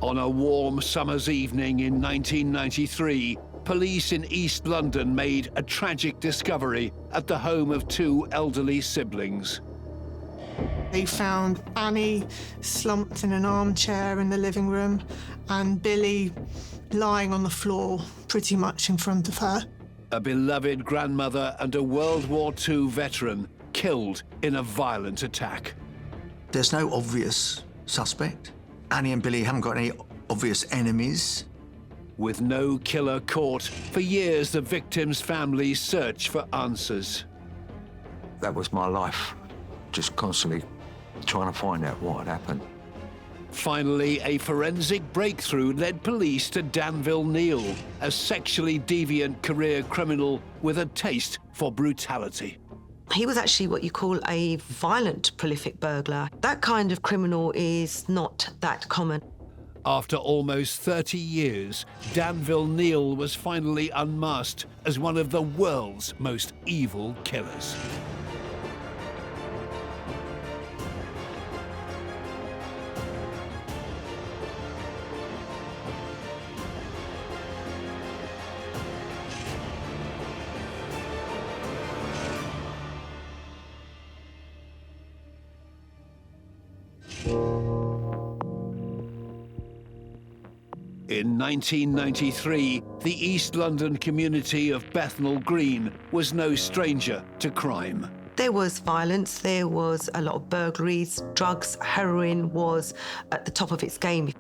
On a warm summer's evening in 1993, police in East London made a tragic discovery at the home of two elderly siblings. They found Annie slumped in an armchair in the living room and Billy lying on the floor pretty much in front of her. A beloved grandmother and a World War II veteran killed in a violent attack. There's no obvious suspect. Annie and Billy haven't got any obvious enemies. With no killer caught, for years the victims' families searched for answers. That was my life, just constantly trying to find out what had happened. Finally, a forensic breakthrough led police to Danville Neil, a sexually deviant career criminal with a taste for brutality. He was actually what you call a violent, prolific burglar. That kind of criminal is not that common. After almost 30 years, Danville Neil was finally unmasked as one of the world's most evil killers. In 1993, the East London community of Bethnal Green was no stranger to crime. There was violence, there was a lot of burglaries, drugs, heroin was at the top of its game.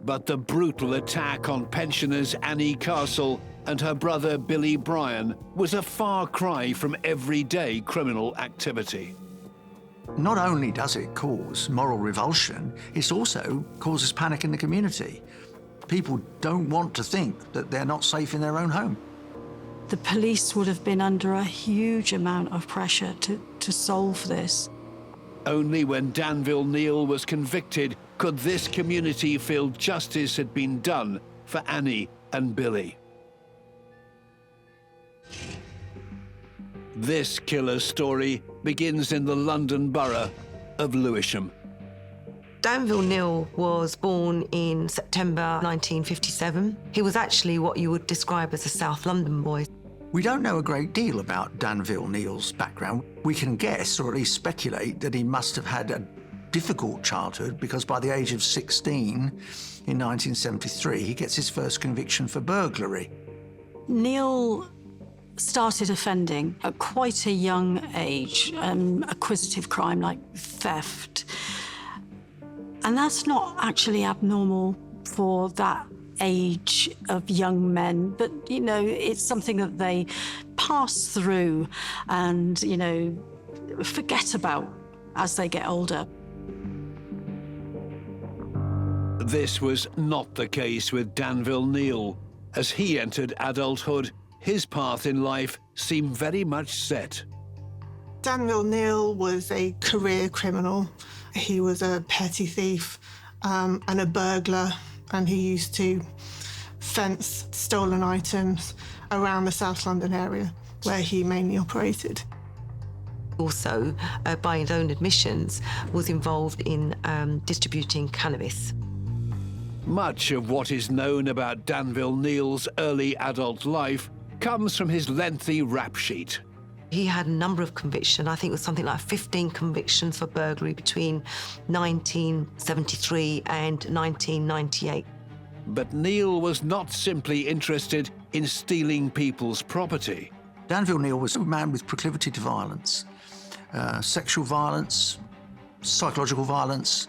But the brutal attack on pensioners Annie Castle and her brother Billy Bryan was a far cry from everyday criminal activity. Not only does it cause moral revulsion, it also causes panic in the community. People don't want to think that they're not safe in their own home. The police would have been under a huge amount of pressure to solve this. Only when Danville Neil was convicted could this community feel justice had been done for Annie and Billy. This killer's story begins in the London borough of Lewisham. Danville Neil was born in September 1957. He was actually what you would describe as a South London boy. We don't know a great deal about Danville Neil's background. We can guess, or at least speculate, that he must have had a difficult childhood because by the age of 16, in 1973, he gets his first conviction for burglary. Neal started offending at quite a young age, acquisitive crime like theft. And that's not actually abnormal for that age of young men, but, you know, it's something that they pass through and, you know, forget about as they get older. This was not the case with Danville Neil. As he entered adulthood, his path in life seemed very much set. Danville Neil was a career criminal. He was a petty thief and a burglar, and he used to fence stolen items around the South London area where he mainly operated. Also, by his own admissions, was involved in distributing cannabis. Much of what is known about Danville Neil's early adult life comes from his lengthy rap sheet. He had a number of convictions. I think it was something like 15 convictions for burglary between 1973 and 1998. But Neil was not simply interested in stealing people's property. Danville Neil was a man with proclivity to violence, sexual violence, psychological violence.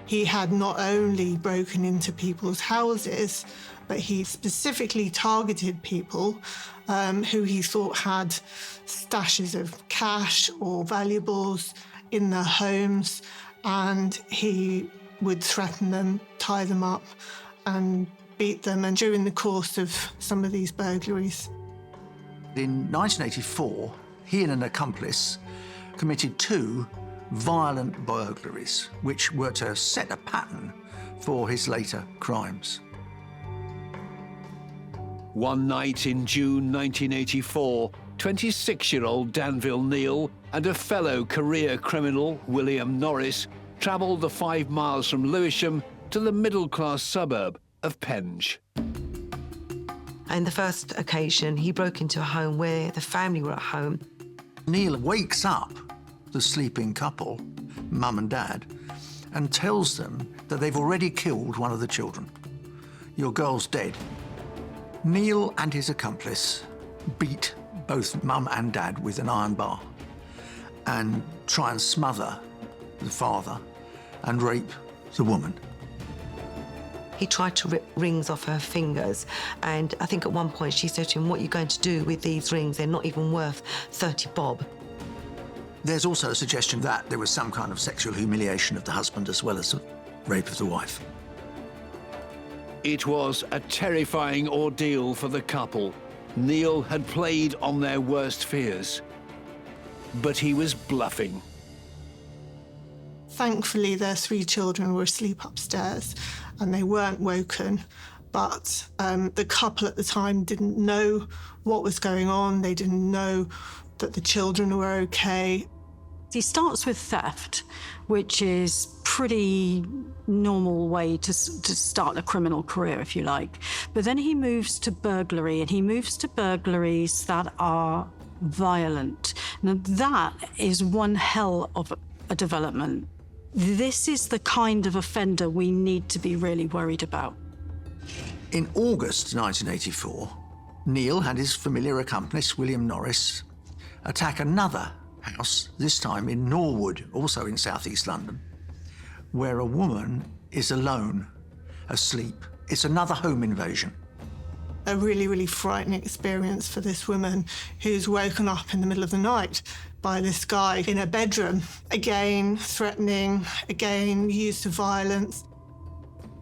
He had not only broken into people's houses, but he specifically targeted people who he thought had stashes of cash or valuables in their homes, and he would threaten them, tie them up, and beat them, and during the course of some of these burglaries. In 1984, he and an accomplice committed 2 violent burglaries, which were to set a pattern for his later crimes. One night in June 1984, 26-year-old Danville Neil and a fellow career criminal, William Norris, travelled the 5 miles from Lewisham to the middle-class suburb of Penge. And the first occasion, he broke into a home where the family were at home. Neal wakes up the sleeping couple, mum and dad, and tells them that they've already killed one of the children. Your girl's dead. Neal and his accomplice beat both mum and dad with an iron bar and try and smother the father and rape the woman. He tried to rip rings off her fingers, and I think at one point she said to him, "What are you going to do with these rings? They're not even worth 30 bob." There's also a suggestion that there was some kind of sexual humiliation of the husband as well as the rape of the wife. It was a terrifying ordeal for the couple. Neal had played on their worst fears, but he was bluffing. Thankfully, their 3 children were asleep upstairs and they weren't woken. But the couple at the time didn't know what was going on. They didn't know that the children were okay. He starts with theft, which is pretty normal way to start a criminal career, if you like. But then he moves to burglary, and he moves to burglaries that are violent. Now, that is one hell of a development. This is the kind of offender we need to be really worried about. In August 1984, Neal and his familiar accomplice, William Norris, attack another house, this time in Norwood, also in southeast London, where a woman is alone, asleep. It's another home invasion. A really, really frightening experience for this woman who's woken up in the middle of the night by this guy in her bedroom. Again, threatening, again, use of violence.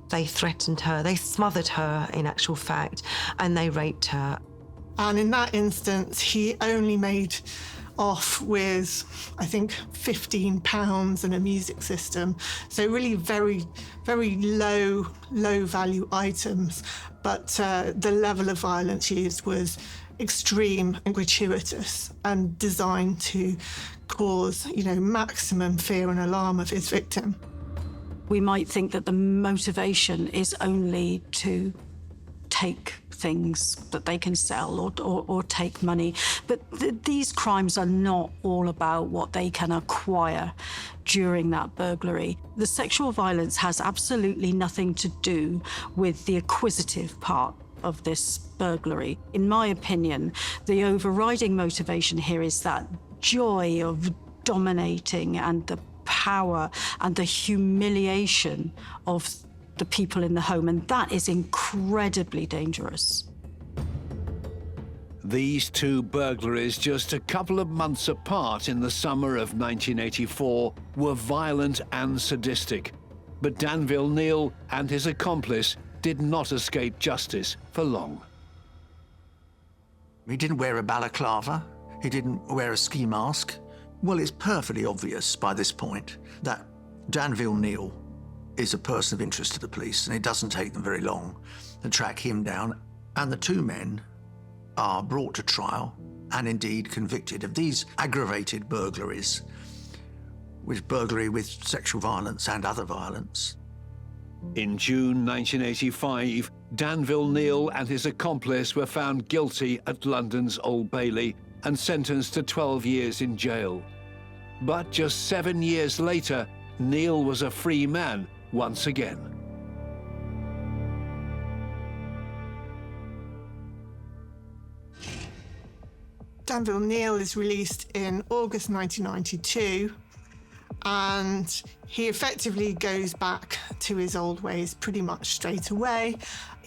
They threatened her, they smothered her in actual fact, and they raped her. And in that instance, he only made off with, I think, £15 and a music system. So really very, very low value items. But the level of violence used was extreme and gratuitous and designed to cause, maximum fear and alarm of his victim. We might think that the motivation is only to take things that they can sell or take money. But these crimes are not all about what they can acquire during that burglary. The sexual violence has absolutely nothing to do with the acquisitive part of this burglary. In my opinion, the overriding motivation here is that joy of dominating and the power and the humiliation of the people in the home, and that is incredibly dangerous. These 2 burglaries, just a couple of months apart in the summer of 1984, were violent and sadistic. But Danville Neil and his accomplice did not escape justice for long. He didn't wear a balaclava. He didn't wear a ski mask. Well, it's perfectly obvious by this point that Danville Neil is a person of interest to the police, and it doesn't take them very long to track him down. And the 2 men are brought to trial and indeed convicted of these aggravated burglaries, with burglary with sexual violence and other violence. In June 1985, Danville Neil and his accomplice were found guilty at London's Old Bailey and sentenced to 12 years in jail. But just 7 years later, Neal was a free man once again. Danville Neil is released in August 1992, and he effectively goes back to his old ways pretty much straight away.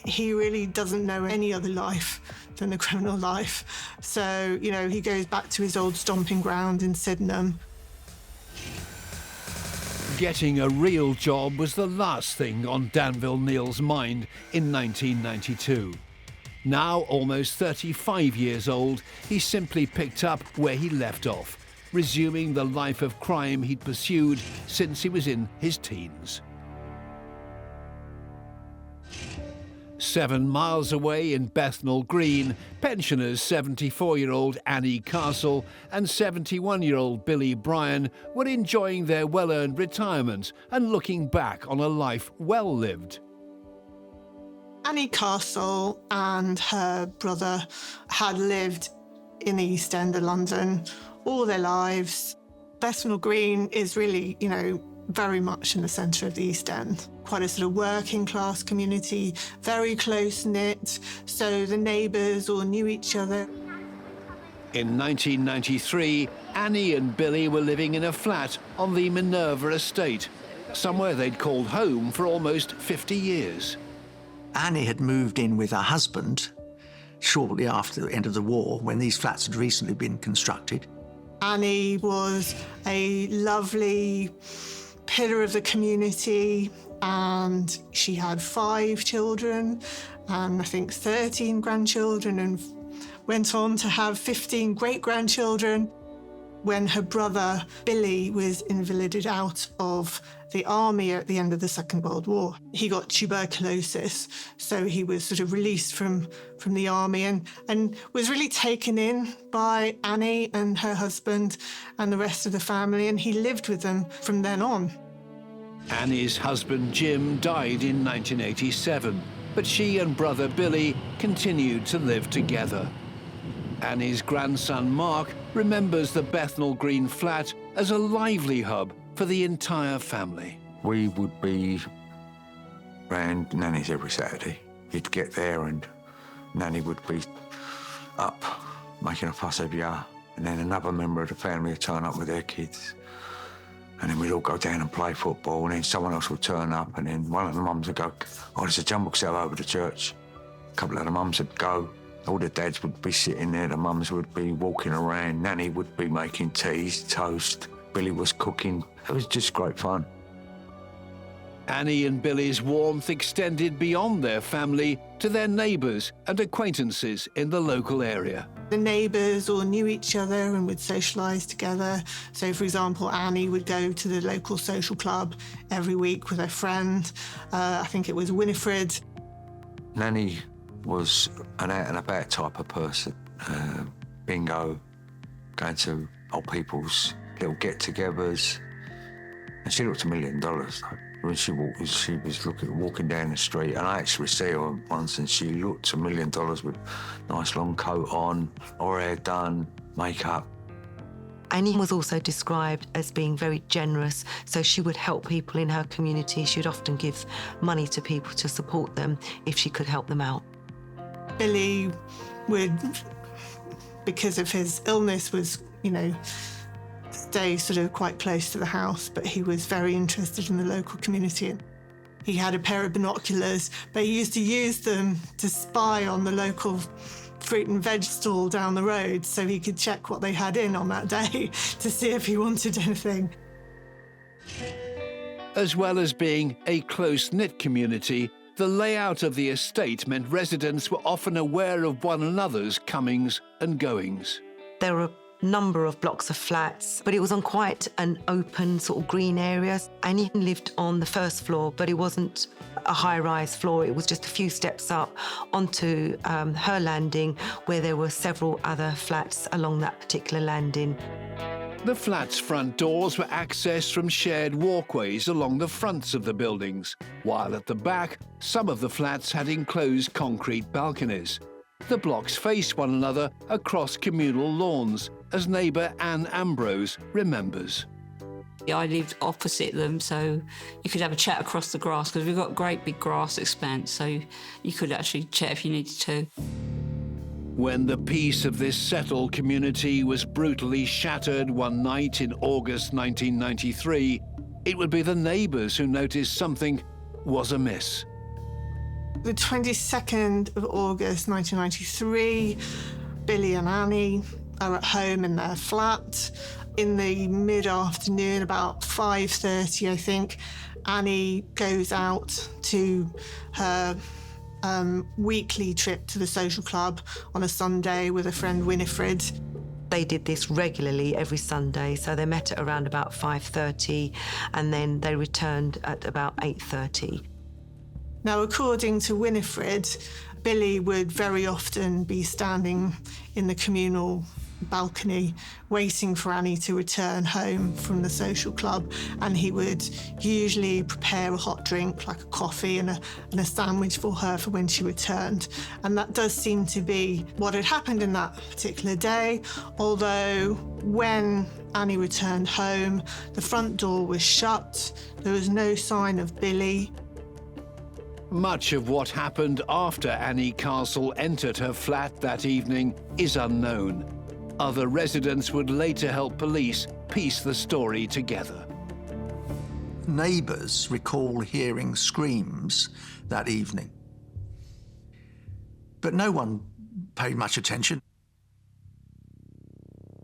He really doesn't know any other life than the criminal life. So, he goes back to his old stomping ground in Sydenham. Getting a real job was the last thing on Danville Neil's mind in 1992. Now almost 35 years old, he simply picked up where he left off, resuming the life of crime he'd pursued since he was in his teens. 7 miles away in Bethnal Green, pensioners 74-year-old Annie Castle and 71-year-old Billy Bryan were enjoying their well-earned retirement and looking back on a life well lived. Annie Castle and her brother had lived in the East End of London all their lives. Bethnal Green is really, very much in the centre of the East End. Quite a sort of working class community, very close-knit, so the neighbours all knew each other. In 1993, Annie and Billy were living in a flat on the Minerva estate, somewhere they'd called home for almost 50 years. Annie had moved in with her husband shortly after the end of the war, when these flats had recently been constructed. Annie was a lovely pillar of the community, and she had 5 children and I think 13 grandchildren, and went on to have 15 great-grandchildren. When her brother Billy was invalided out of the army at the end of the Second World War, he got tuberculosis, so he was sort of released from the army and was really taken in by Annie and her husband and the rest of the family, and he lived with them from then on. Annie's husband Jim died in 1987, but she and brother Billy continued to live together. Annie's grandson Mark remembers the Bethnal Green flat as a lively hub for the entire family. We would be round Nanny's every Saturday. You'd get there and Nanny would be up making a fuss every hour, and then another member of the family would turn up with their kids. And then we'd all go down and play football, and then someone else would turn up, and then one of the mums would go, "Oh, there's a jumble sale over the church." A couple of the mums would go. All the dads would be sitting there, the mums would be walking around, Nanny would be making teas, toast, Billy was cooking. It was just great fun. Annie and Billy's warmth extended beyond their family to their neighbours and acquaintances in the local area. The neighbours all knew each other and would socialise together. So, for example, Annie would go to the local social club every week with her friend. I think it was Winifred. Nanny was an out-and-about type of person. Bingo, going to old people's little get-togethers. And she looked $1 million, though. When she was walking down the street, and I actually see her once, and she looked $1 million with nice long coat on, or hair done, makeup. Annie was also described as being very generous, so she would help people in her community. She would often give money to people to support them if she could help them out. Billy would, because of his illness, was, stay sort of quite close to the house, but he was very interested in the local community. He had a pair of binoculars, but he used to use them to spy on the local fruit and veg stall down the road so he could check what they had in on that day to see if he wanted anything. As well as being a close-knit community, the layout of the estate meant residents were often aware of one another's comings and goings. There were a number of blocks of flats, but it was on quite an open sort of green area. Annie lived on the first floor, but it wasn't a high-rise floor. It was just a few steps up onto her landing, where there were several other flats along that particular landing. The flats' front doors were accessed from shared walkways along the fronts of the buildings, while at the back, some of the flats had enclosed concrete balconies. The blocks faced one another across communal lawns, as neighbour Anne Ambrose remembers. I lived opposite them, so you could have a chat across the grass, because we've got a great big grass expanse, so you could actually chat if you needed to. When the peace of this settled community was brutally shattered one night in August 1993, it would be the neighbours who noticed something was amiss. The 22nd of August 1993, Billy and Annie are at home in their flat. In the mid-afternoon, about 5:30, I think, Annie goes out to her weekly trip to the social club on a Sunday with her friend Winifred. They did this regularly every Sunday, so they met at around about 5:30, and then they returned at about 8:30. Now, according to Winifred, Billy would very often be standing in the communal balcony waiting for Annie to return home from the social club, and he would usually prepare a hot drink like a coffee and a sandwich for her for when she returned. And that does seem to be what had happened in that particular day, although when Annie returned home, the front door was shut. There was no sign of Billy. Much of what happened after Annie Castle entered her flat that evening is unknown. Other residents would later help police piece the story together. Neighbours recall hearing screams that evening, but no one paid much attention.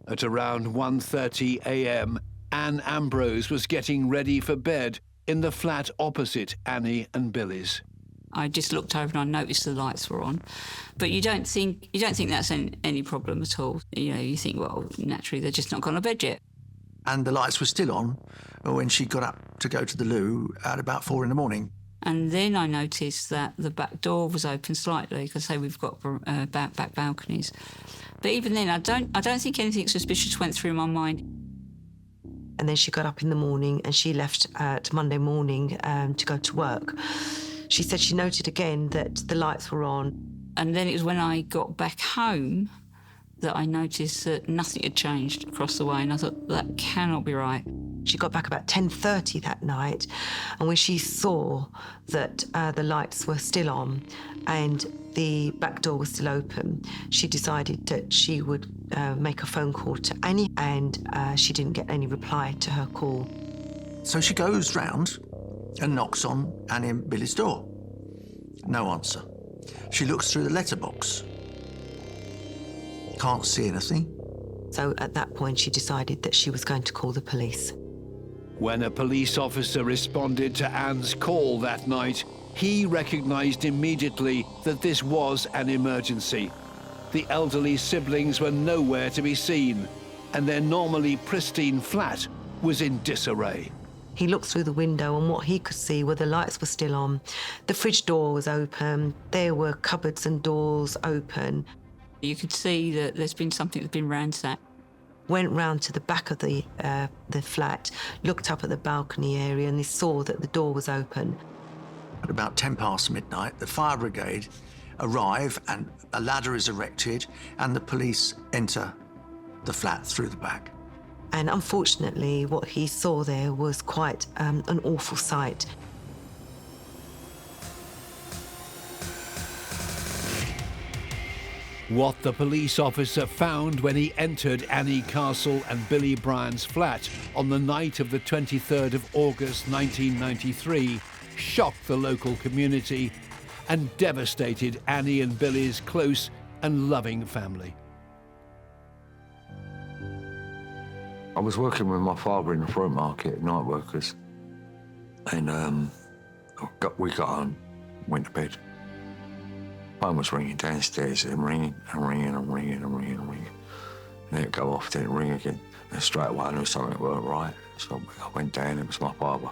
At around 1:30 a.m, Anne Ambrose was getting ready for bed in the flat opposite Annie and Billy's. I just looked over and I noticed the lights were on, but you don't think that's any problem at all. You know, you think, well, naturally they're just not gone to bed yet. And the lights were still on when she got up to go to the loo at about 4 a.m. And then I noticed that the back door was open slightly, because say we've got back balconies. But even then, I don't think anything suspicious went through my mind. And then she got up in the morning and she left at Monday morning to go to work. She said she noted again that the lights were on. And then it was when I got back home that I noticed that nothing had changed across the way, and I thought, that cannot be right. She got back about 10:30 that night, and when she saw that the lights were still on and the back door was still open, she decided that she would make a phone call to Annie, and she didn't get any reply to her call. So she goes round and knocks on Annie and Billy's door. No answer. She looks through the letterbox. Can't see anything. So at that point, she decided that she was going to call the police. When a police officer responded to Anne's call that night, he recognised immediately that this was an emergency. The elderly siblings were nowhere to be seen, and their normally pristine flat was in disarray. He looked through the window, and what he could see were the lights were still on. The fridge door was open. There were cupboards and doors open. You could see that there's been something that's been ransacked. Went round to the back of the flat, looked up at the balcony area, and they saw that the door was open. At about 10 past midnight, the fire brigade arrive and a ladder is erected and the police enter the flat through the back. And unfortunately, what he saw there was quite an awful sight. What the police officer found when he entered Annie Castle and Billy Bryan's flat on the night of the 23rd of August 1993 shocked the local community and devastated Annie and Billy's close and loving family. I was working with my father in the fruit market, night workers, and we got home, went to bed. Phone was ringing downstairs and ringing and ringing and ringing and ringing and ringing. And then it'd go off, then it'd ring again. And straight away I knew something weren't right. So I went down, it was my father.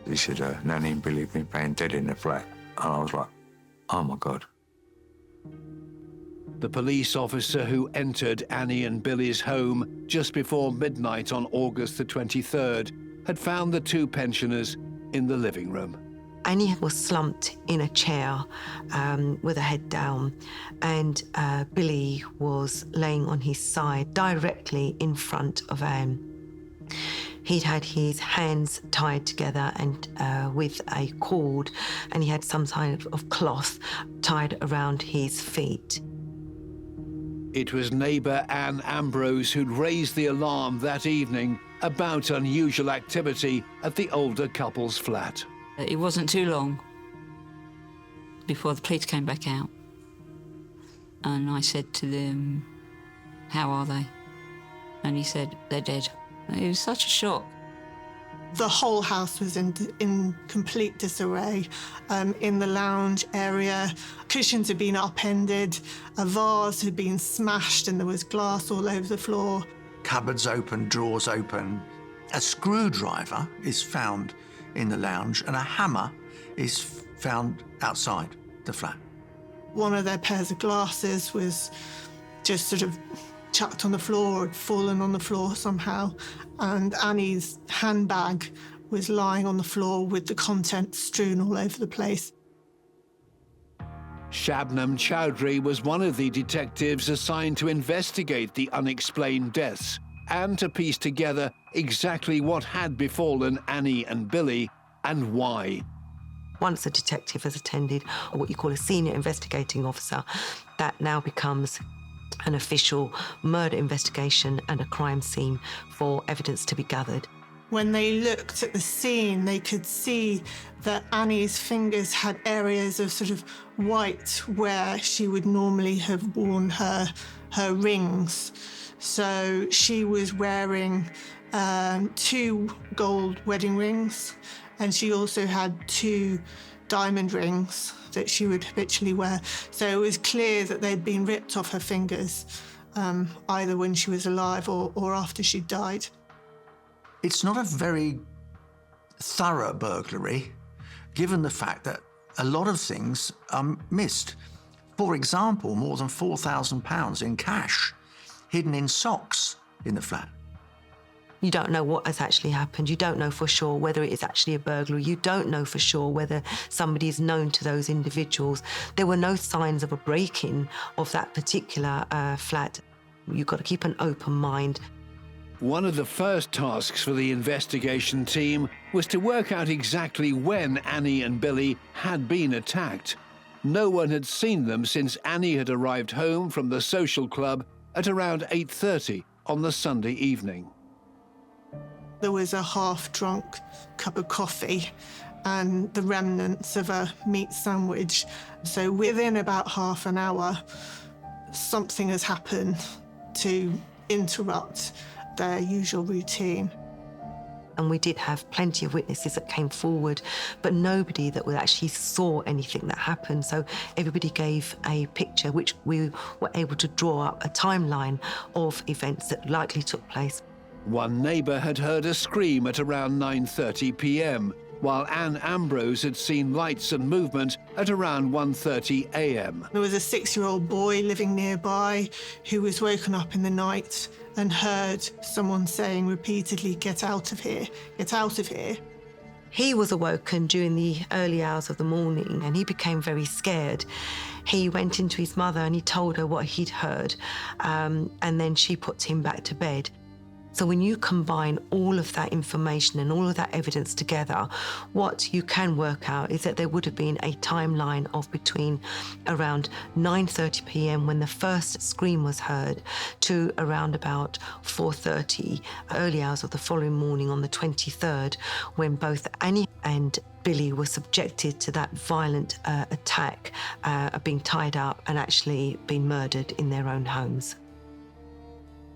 He said, Nanny and Billy have been found dead in the flat. And I was like, oh my God. The police officer who entered Annie and Billy's home just before midnight on August the 23rd had found the two pensioners in the living room. Annie was slumped in a chair with her head down, and Billy was laying on his side directly in front of Anne. He'd had his hands tied together and with a cord, and he had some kind of cloth tied around his feet. It was neighbour Anne Ambrose who'd raised the alarm that evening about unusual activity at the older couple's flat. It wasn't too long before the police came back out. And I said to them, how are they? And he said, they're dead. It was such a shock. The whole house was in complete disarray. In the lounge area, cushions had been upended, a vase had been smashed and there was glass all over the floor. Cupboards open, drawers open. A screwdriver is found in the lounge and a hammer is found outside the flat. One of their pairs of glasses was just sort of chucked on the floor or had fallen on the floor somehow, and Annie's handbag was lying on the floor with the contents strewn all over the place. Shabnam Chowdhury was one of the detectives assigned to investigate the unexplained deaths and to piece together exactly what had befallen Annie and Billy and why. Once a detective has attended, or what you call a senior investigating officer, that now becomes an official murder investigation and a crime scene for evidence to be gathered. When they looked at the scene, they could see that Annie's fingers had areas of sort of white where she would normally have worn her rings. So she was wearing 2 gold wedding rings, and she also had 2 diamond rings that she would habitually wear. So it was clear that they'd been ripped off her fingers, either when she was alive or after she died. It's not a very thorough burglary, given the fact that a lot of things are missed. For example, more than £4,000 in cash hidden in socks in the flat. You don't know what has actually happened. You don't know for sure whether it is actually a burglary. You don't know for sure whether somebody is known to those individuals. There were no signs of a break-in of that particular flat. You've got to keep an open mind. One of the first tasks for the investigation team was to work out exactly when Annie and Billy had been attacked. No one had seen them since Annie had arrived home from the social club at around 8:30 on the Sunday evening. There was a half-drunk cup of coffee and the remnants of a meat sandwich. So within about half an hour, something has happened to interrupt their usual routine. And we did have plenty of witnesses that came forward, but nobody that actually saw anything that happened. So everybody gave a picture, which we were able to draw up a timeline of events that likely took place. One neighbour had heard a scream at around 9:30 p.m, while Anne Ambrose had seen lights and movement at around 1:30 a.m. There was a 6-year-old boy living nearby who was woken up in the night and heard someone saying repeatedly, "Get out of here, get out of here." He was awoken during the early hours of the morning and he became very scared. He went into his mother and he told her what he'd heard, and then she put him back to bed. So when you combine all of that information and all of that evidence together, what you can work out is that there would have been a timeline of between around 9:30 p.m. when the first scream was heard to around about 4:30, early hours of the following morning on the 23rd, when both Annie and Billy were subjected to that violent attack, being tied up and actually being murdered in their own homes.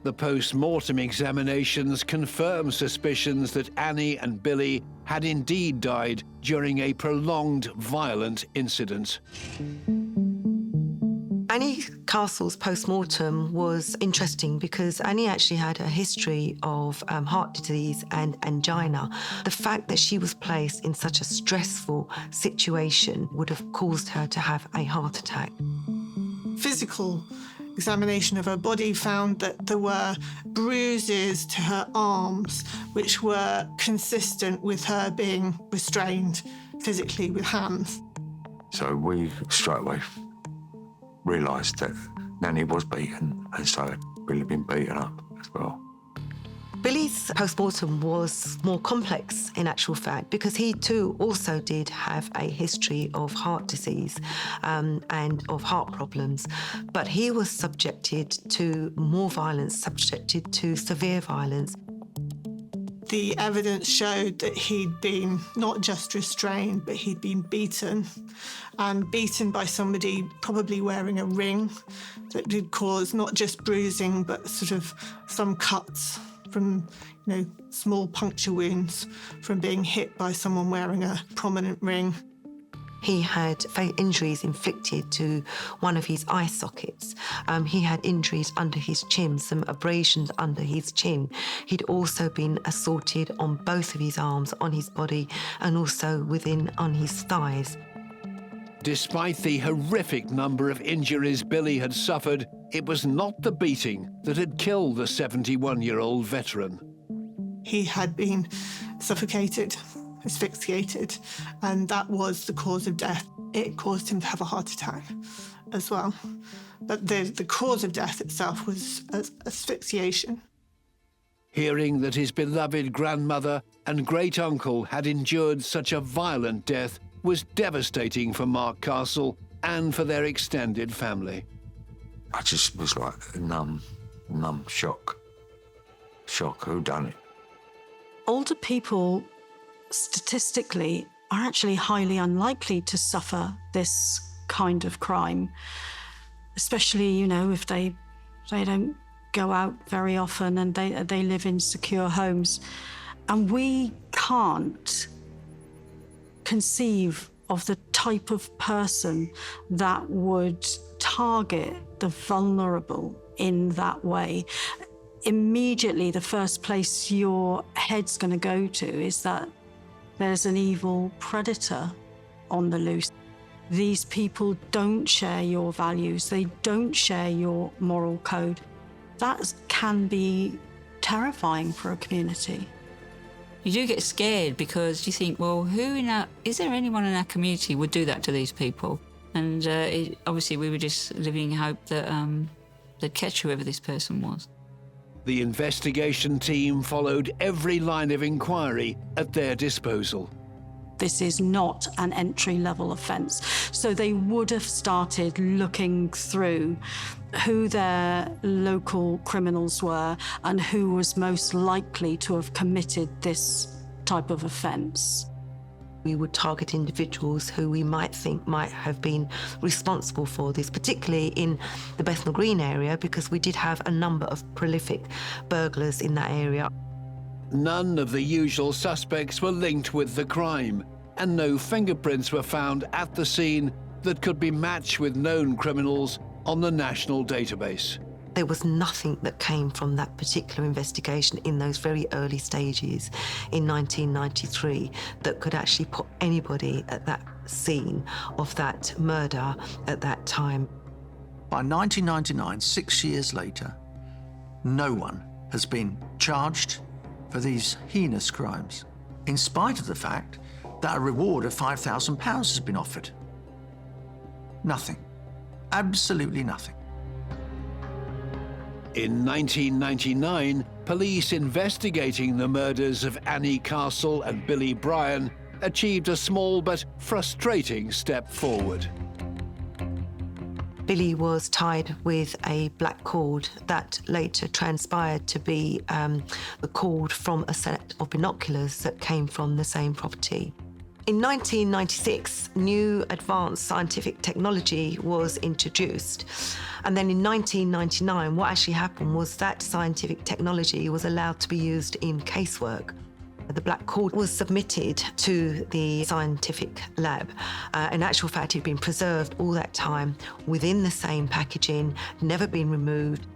The post-mortem examinations confirm suspicions that Annie and Billy had indeed died during a prolonged, violent incident. Annie Castle's post-mortem was interesting because Annie actually had a history of heart disease and angina. The fact that she was placed in such a stressful situation would have caused her to have a heart attack. Physical examination of her body found that there were bruises to her arms, which were consistent with her being restrained physically with hands. So we straight away realised that Nanny was beaten, and so Billy had been beaten up as well. Billy's post-mortem was more complex in actual fact because he too also did have a history of heart disease and of heart problems, but he was subjected to more violence, subjected to severe violence. The evidence showed that he'd been not just restrained, but he'd been beaten, and beaten by somebody probably wearing a ring that did cause not just bruising, but sort of some cuts from, small puncture wounds from being hit by someone wearing a prominent ring. He had injuries inflicted to one of his eye sockets. He had injuries under his chin, some abrasions under his chin. He'd also been assaulted on both of his arms, on his body, and also on his thighs. Despite the horrific number of injuries Billy had suffered, it was not the beating that had killed the 71-year-old veteran. He had been suffocated, asphyxiated, and that was the cause of death. It caused him to have a heart attack as well. But the cause of death itself was asphyxiation. Hearing that his beloved grandmother and great-uncle had endured such a violent death was devastating for Mark Castle and for their extended family. I just was like numb shock. Who done it? Older people, statistically, are actually highly unlikely to suffer this kind of crime, especially, you know, if they don't go out very often and they live in secure homes. And we can't conceive of the type of person that would target the vulnerable in that way. Immediately, the first place your head's going to go to is that there's an evil predator on the loose. These people don't share your values. They don't share your moral code. That can be terrifying for a community. You do get scared because you think, well, is there anyone in our community who would do that to these people? And obviously we were just living in hope that they'd catch whoever this person was. The investigation team followed every line of inquiry at their disposal. This is not an entry-level offence. So they would have started looking through who their local criminals were and who was most likely to have committed this type of offence. We would target individuals who we might think might have been responsible for this, particularly in the Bethnal Green area, because we did have a number of prolific burglars in that area. None of the usual suspects were linked with the crime, and no fingerprints were found at the scene that could be matched with known criminals on the national database. There was nothing that came from that particular investigation in those very early stages in 1993 that could actually put anybody at that scene of that murder at that time. By 1999, 6 years later, no one has been charged for these heinous crimes, in spite of the fact that a reward of £5,000 has been offered. Nothing. Absolutely nothing. In 1999, police investigating the murders of Annie Castle and Billy Bryan achieved a small but frustrating step forward. Billy was tied with a black cord that later transpired to be the cord from a set of binoculars that came from the same property. In 1996, new advanced scientific technology was introduced. And then in 1999, what actually happened was that scientific technology was allowed to be used in casework. The black cord was submitted to the scientific lab. In actual fact, it had been preserved all that time within the same packaging, never been removed.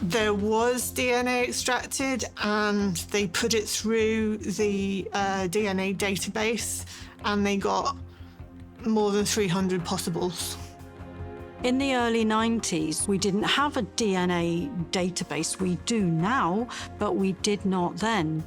There was DNA extracted and they put it through the DNA database and they got more than 300 possibles. In the early 90s, we didn't have a DNA database. We do now, but we did not then.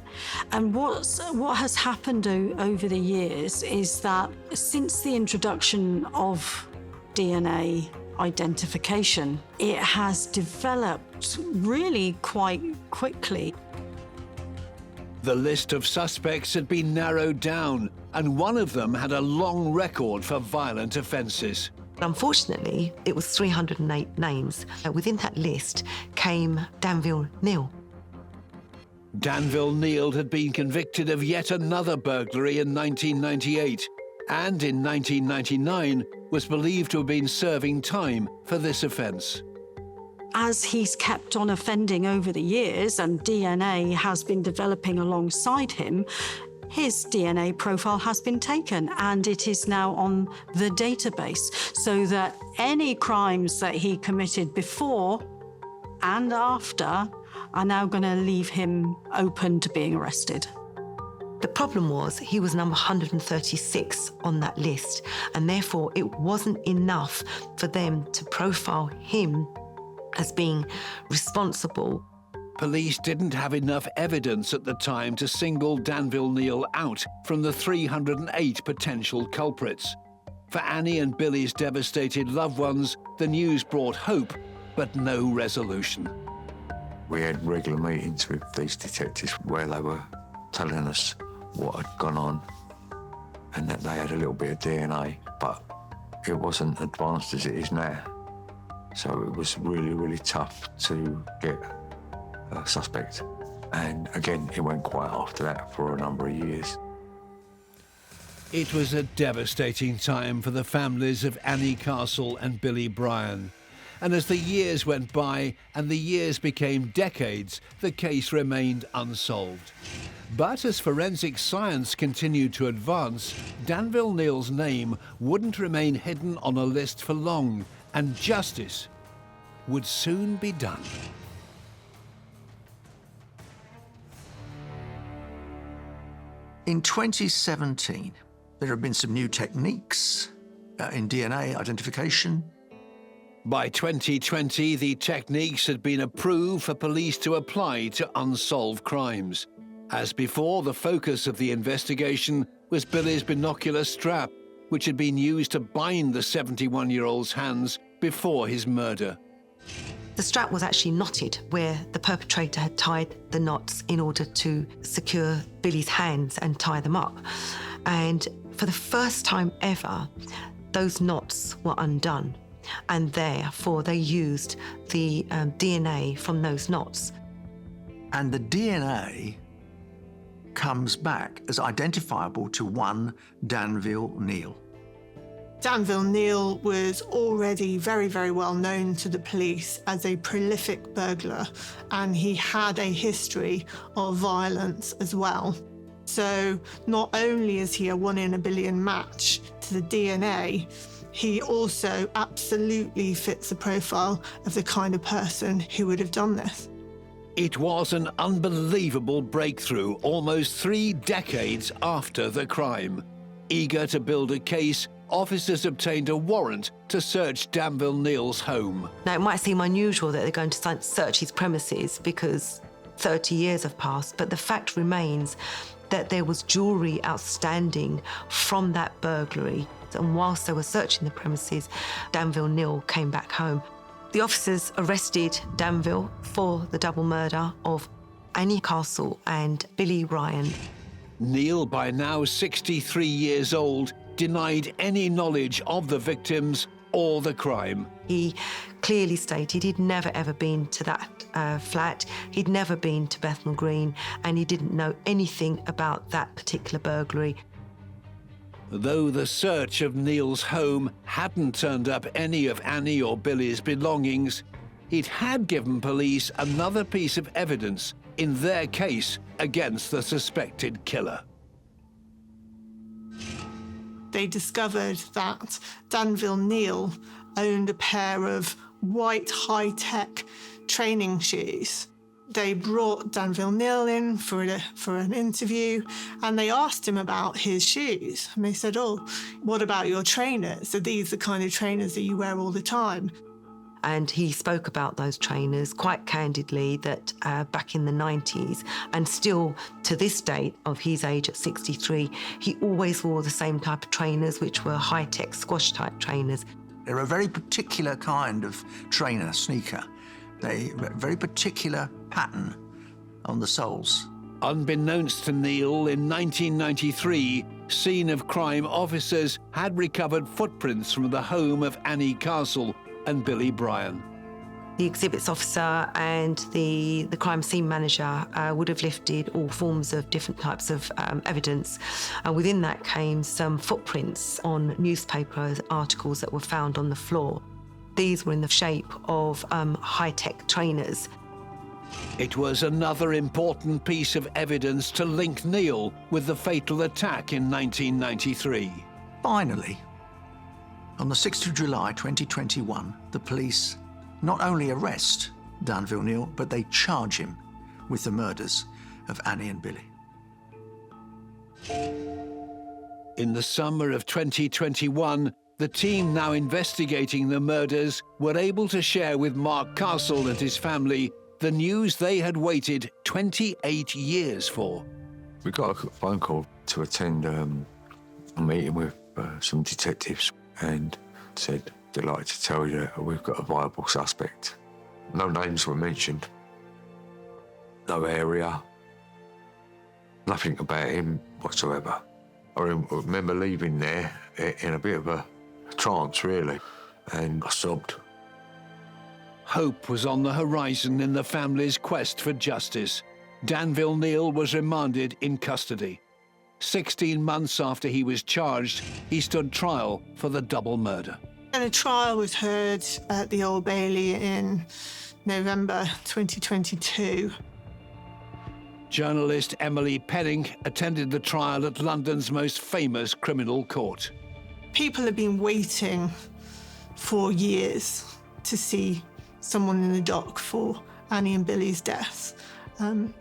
And what has happened over the years is that since the introduction of DNA identification, it has developed really quite quickly. The list of suspects had been narrowed down, and one of them had a long record for violent offences. Unfortunately, it was 308 names. Within that list came Danville Neil. Danville Neil had been convicted of yet another burglary in 1998, and in 1999 was believed to have been serving time for this offence. As he's kept on offending over the years and DNA has been developing alongside him, his DNA profile has been taken and it is now on the database so that any crimes that he committed before and after are now going to leave him open to being arrested. The problem was he was number 136 on that list, and therefore it wasn't enough for them to profile him as being responsible. Police didn't have enough evidence at the time to single Danville Neil out from the 308 potential culprits. For Annie and Billy's devastated loved ones, the news brought hope, but no resolution. We had regular meetings with these detectives where they were telling us what had gone on and that they had a little bit of DNA, but it wasn't advanced as it is now. So it was really, really tough to get a suspect. And again, it went quiet after that for a number of years. It was a devastating time for the families of Annie Castle and Billy Bryan. And as the years went by and the years became decades, the case remained unsolved. But as forensic science continued to advance, Danville Neil's name wouldn't remain hidden on a list for long, and justice would soon be done. In 2017, there have been some new techniques in DNA identification. By 2020, the techniques had been approved for police to apply to unsolved crimes. As before, the focus of the investigation was Billy's binocular strap, which had been used to bind the 71-year-old's hands before his murder. The strap was actually knotted where the perpetrator had tied the knots in order to secure Billy's hands and tie them up. And for the first time ever, those knots were undone. And therefore, they used the DNA from those knots. And the DNA comes back as identifiable to one Danville Neil. Danville Neil was already very, very well known to the police as a prolific burglar, and he had a history of violence as well. So not only is he a 1 in a billion match to the DNA, he also absolutely fits the profile of the kind of person who would have done this. It was an unbelievable breakthrough almost 3 decades after the crime. Eager to build a case, officers obtained a warrant to search Danville Neil's home. Now, it might seem unusual that they're going to search his premises because 30 years have passed, but the fact remains that there was jewellery outstanding from that burglary. And whilst they were searching the premises, Danville Neil came back home. The officers arrested Danville for the double murder of Annie Castle and Billy Bryan. Neil, by now 63 years old, denied any knowledge of the victims or the crime. He clearly stated he'd never ever been to that flat, he'd never been to Bethnal Green, and he didn't know anything about that particular burglary. Though the search of Neil's home hadn't turned up any of Annie or Billy's belongings, it had given police another piece of evidence in their case against the suspected killer. They discovered that Danville Neil owned a pair of white high-tech training shoes. They brought Danville Neil in for an interview, and they asked him about his shoes. And they said, "Oh, what about your trainers? Are these the kind of trainers that you wear all the time?" And he spoke about those trainers quite candidly, that back in the 90s, and still to this date of his age at 63, he always wore the same type of trainers, which were high-tech squash-type trainers. They're a very particular kind of trainer, sneaker. They very particular pattern on the soles. Unbeknownst to Neil, in 1993, scene of crime officers had recovered footprints from the home of Annie Castle and Billy Bryan. The exhibits officer and the crime scene manager would have lifted all forms of different types of evidence. And within that came some footprints on newspaper articles that were found on the floor. These were in the shape of high-tech trainers. It was another important piece of evidence to link Neil with the fatal attack in 1993. Finally, on the 6th of July 2021, the police not only arrest Danville Neil, but they charge him with the murders of Annie and Billy. In the summer of 2021, the team now investigating the murders were able to share with Mark Castle and his family the news they had waited 28 years for. We got a phone call to attend a meeting with some detectives and said, "Delighted to tell you that we've got a viable suspect." No names were mentioned, no area, nothing about him whatsoever. I remember leaving there in a bit of a trance, really, and I sobbed. Hope was on the horizon in the family's quest for justice. Danville Neil was remanded in custody. 16 months after he was charged, he stood trial for the double murder. And a trial was heard at the Old Bailey in November 2022. Journalist Emily Penning attended the trial at London's most famous criminal court. People have been waiting for years to see someone in the dock for Annie and Billy's deaths.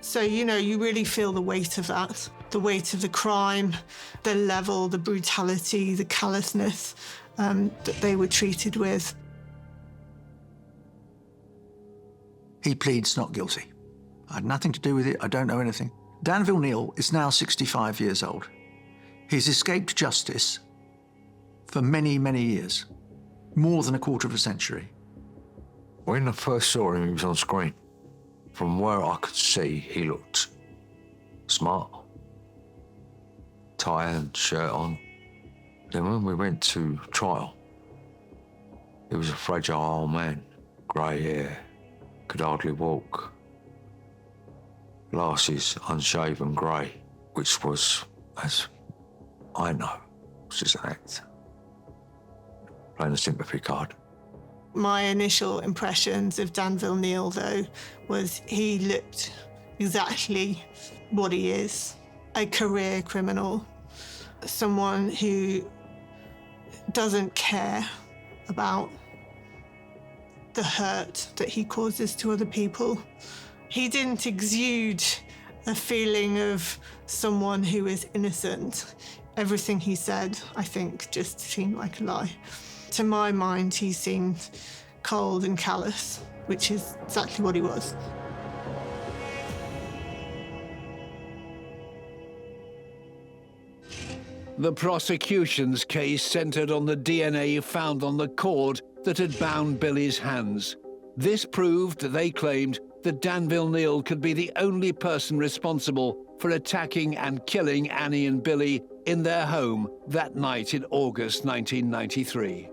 So, you really feel the weight of that, the weight of the crime, the level, the brutality, the callousness that they were treated with. He pleads not guilty. I had nothing to do with it. I don't know anything. Danville Neil is now 65 years old. He's escaped justice for many, many years, more than a quarter of a century. When I first saw him, he was on screen. From where I could see, he looked smart. Tie and shirt on. Then when we went to trial, he was a fragile old man, grey hair, could hardly walk. Glasses, unshaven grey, which was, as I know, was just an act. Playing a sympathy card. My initial impressions of Danville Neil, though, was he looked exactly what he is, a career criminal, someone who doesn't care about the hurt that he causes to other people. He didn't exude a feeling of someone who is innocent. Everything he said, I think, just seemed like a lie. To my mind, he seemed cold and callous, which is exactly what he was. The prosecution's case centred on the DNA found on the cord that had bound Billy's hands. This proved, they claimed, that Danville Neil could be the only person responsible for attacking and killing Annie and Billy in their home that night in August 1993.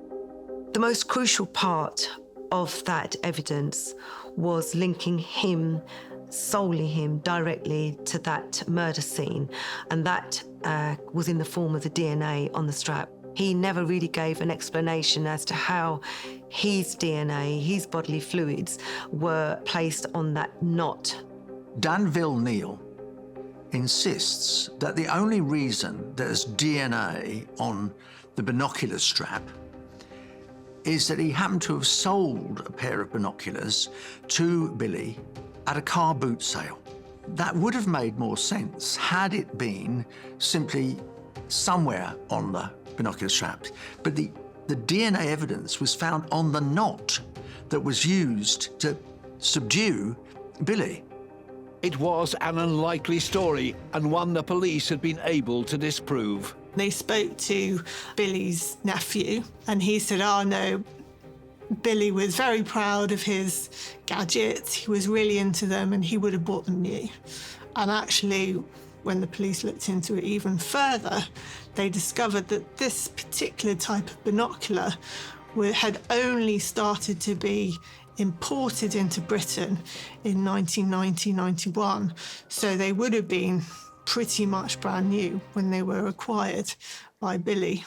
The most crucial part of that evidence was linking him, solely him, directly to that murder scene, and that was in the form of the DNA on the strap. He never really gave an explanation as to how his DNA, his bodily fluids, were placed on that knot. Danville Neil insists that the only reason there's DNA on the binocular strap is that he happened to have sold a pair of binoculars to Billy at a car boot sale. That would have made more sense had it been simply somewhere on the binocular straps. But the DNA evidence was found on the knot that was used to subdue Billy. It was an unlikely story, and one the police had been able to disprove. They spoke to Billy's nephew, and he said, "Oh no, Billy was very proud of his gadgets. He was really into them, and he would have bought them new." And actually, when the police looked into it even further, they discovered that this particular type of binocular had only started to be imported into Britain in 1990-91. So they would have been pretty much brand new when they were acquired by Billy.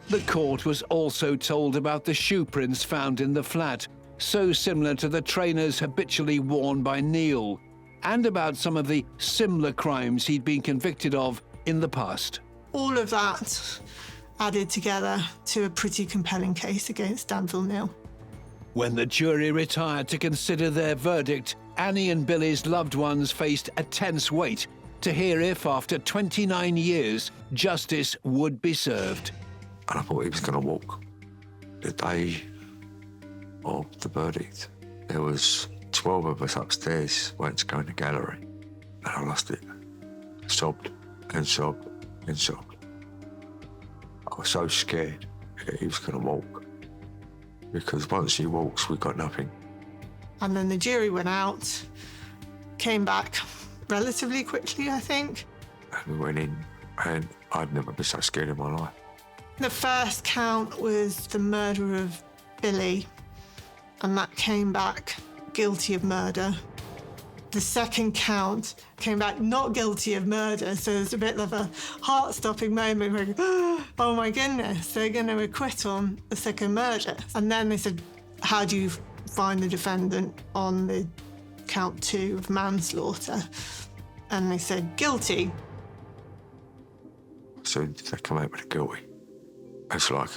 The court was also told about the shoe prints found in the flat, so similar to the trainers habitually worn by Neal, and about some of the similar crimes he'd been convicted of in the past. All of that added together to a pretty compelling case against Danville Neil. When the jury retired to consider their verdict, Annie and Billy's loved ones faced a tense wait to hear if, after 29 years, justice would be served. And I thought he was going to walk. The day of the verdict, there was 12 of us upstairs waiting to go in the gallery. And I lost it. Sobbed and sobbed and sobbed. I was so scared that he was going to walk. Because once he walks, we've got nothing. And then the jury went out, came back relatively quickly, I think. And we went in, and I'd never been so scared in my life. The first count was the murder of Billy, and that came back guilty of murder. The second count came back not guilty of murder, so it was a bit of a heart-stopping moment where, oh my goodness, they're going to acquit on the second murder. And then they said, how do you find the defendant on the count 2 of manslaughter? And they said, guilty. So they come out with a guilty. It's like,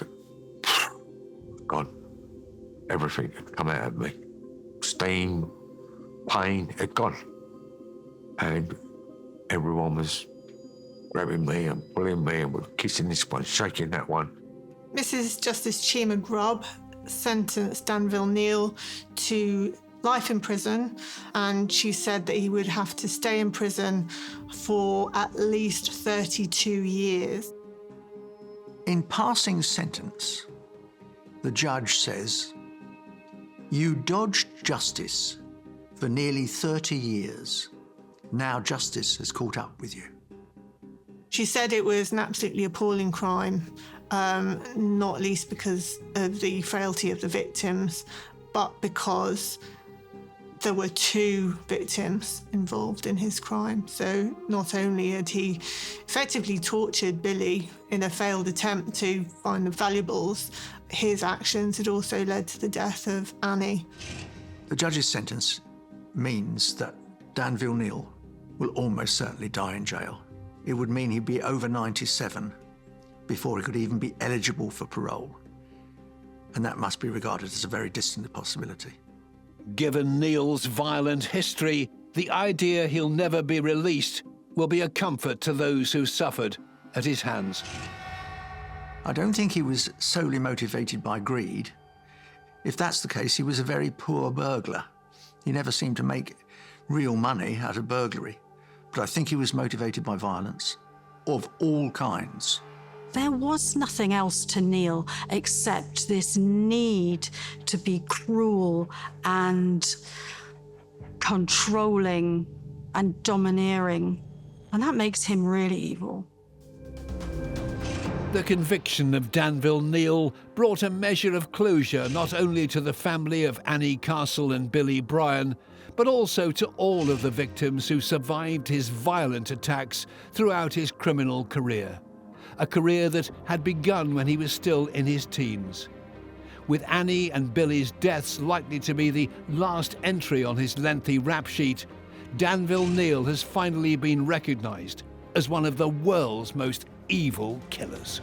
gone. Everything had come out of me. Steam, pain, had gone. And everyone was grabbing me and pulling me and were kissing this one, shaking that one. Mrs. Justice Chima Grubb sentenced Danville Neil to life in prison, and she said that he would have to stay in prison for at least 32 years. In passing sentence, the judge says, "You dodged justice for nearly 30 years. Now justice has caught up with you." She said it was an absolutely appalling crime, not least because of the frailty of the victims, but because there were 2 victims involved in his crime. So not only had he effectively tortured Billy in a failed attempt to find the valuables, his actions had also led to the death of Annie. The judge's sentence means that Danville Neil will almost certainly die in jail. It would mean he'd be over 97 before he could even be eligible for parole. And that must be regarded as a very distant possibility. Given Neal's violent history, the idea he'll never be released will be a comfort to those who suffered at his hands. I don't think he was solely motivated by greed. If that's the case, he was a very poor burglar. He never seemed to make real money out of burglary. But I think he was motivated by violence of all kinds. There was nothing else to Neal except this need to be cruel and controlling and domineering. And that makes him really evil. The conviction of Danville Neil brought a measure of closure not only to the family of Annie Castle and Billy Bryan, but also to all of the victims who survived his violent attacks throughout his criminal career. A career that had begun when he was still in his teens. With Annie and Billy's deaths likely to be the last entry on his lengthy rap sheet, Danville Neil has finally been recognised as one of the world's most evil killers.